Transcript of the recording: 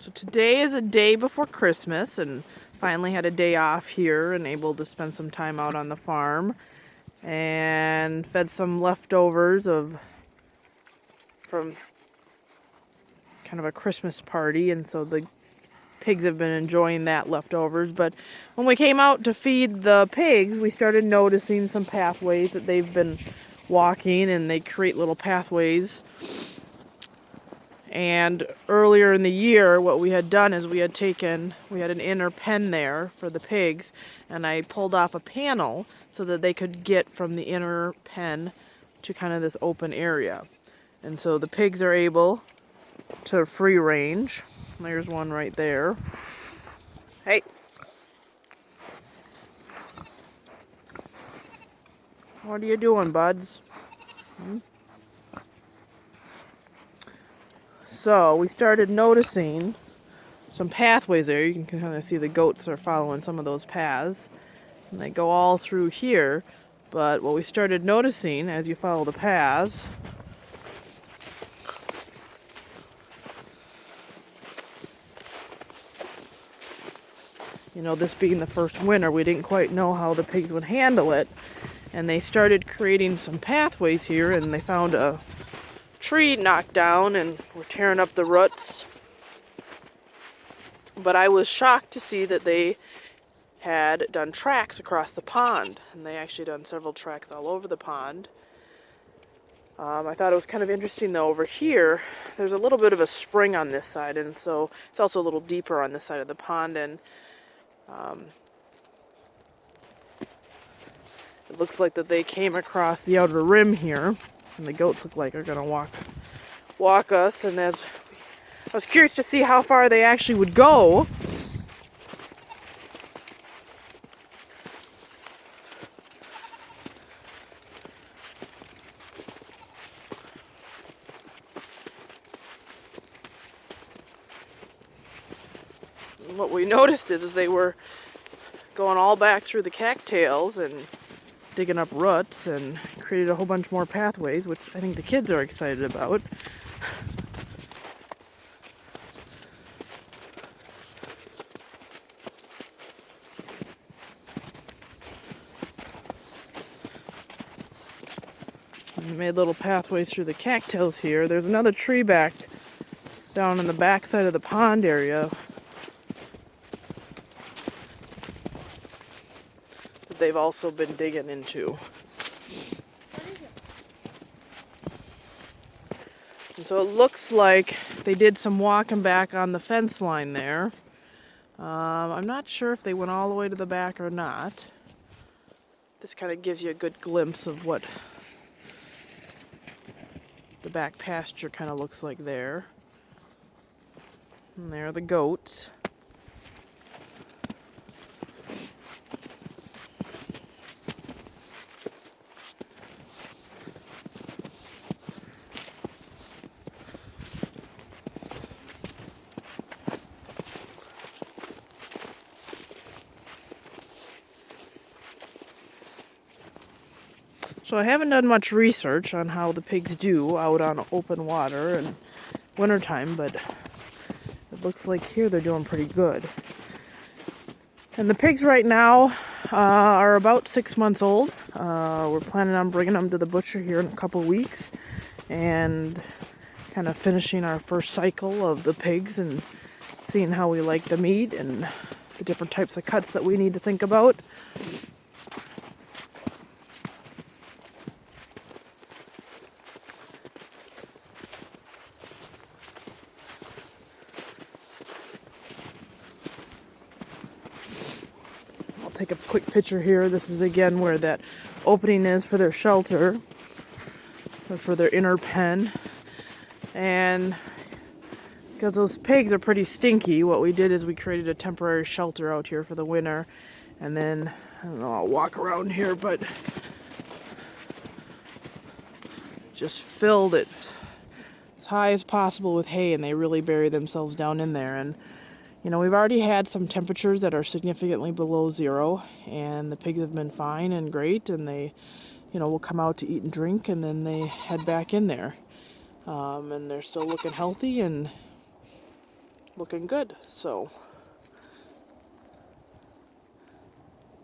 So today is a day before Christmas, and finally had a day off here and able to spend some time out on the farm and fed some leftovers from kind of a Christmas party, and so the pigs have been enjoying that leftovers. But when we came out to feed the pigs, we started noticing some pathways that they've been walking, and they create little pathways. And earlier in the year, what we had done is we had an inner pen there for the pigs, and I pulled off a panel so that they could get from the inner pen to kind of this open area. And so the pigs are able to free range. There's one right there. Hey. What are you doing, buds? So we started noticing some pathways there. You can kind of see the goats are following some of those paths, and they go all through here. But what we started noticing as you follow the paths, this being the first winter, we didn't quite know how the pigs would handle it, and they started creating some pathways here, and they found a tree knocked down and were tearing up the roots. But I was shocked to see that they had done tracks across the pond, and they actually done several tracks all over the pond. I thought it was kind of interesting though, over here there's a little bit of a spring on this side, and so it's also a little deeper on this side of the pond, and it looks like that they came across the outer rim here, and the goats look like they're gonna walk us. And as I was curious to see how far they actually would go. And what we noticed is they were going all back through the cattails and digging up roots, and created a whole bunch more pathways, which I think the kids are excited about. We made little pathways through the cattails here. There's another tree back down in the back side of the pond area that they've also been digging into. And so it looks like they did some walking back on the fence line there. I'm not sure if they went all the way to the back or not. This kind of gives you a good glimpse of what the back pasture kind of looks like there. And there are the goats. So I haven't done much research on how the pigs do out on open water in wintertime, but it looks like here they're doing pretty good. And the pigs right now are about 6 months old. We're planning on bringing them to the butcher here in a couple weeks and kind of finishing our first cycle of the pigs and seeing how we like the meat and the different types of cuts that we need to think about. Take a quick picture here. This is again where that opening is for their shelter, or for their inner pen. And because those pigs are pretty stinky, what we did is we created a temporary shelter out here for the winter. And then, I don't know, I'll walk around here, but just filled it as high as possible with hay, and they really bury themselves down in there. And we've already had some temperatures that are significantly below zero, and the pigs have been fine and great, and they, will come out to eat and drink, and then they head back in there. And they're still looking healthy and looking good. So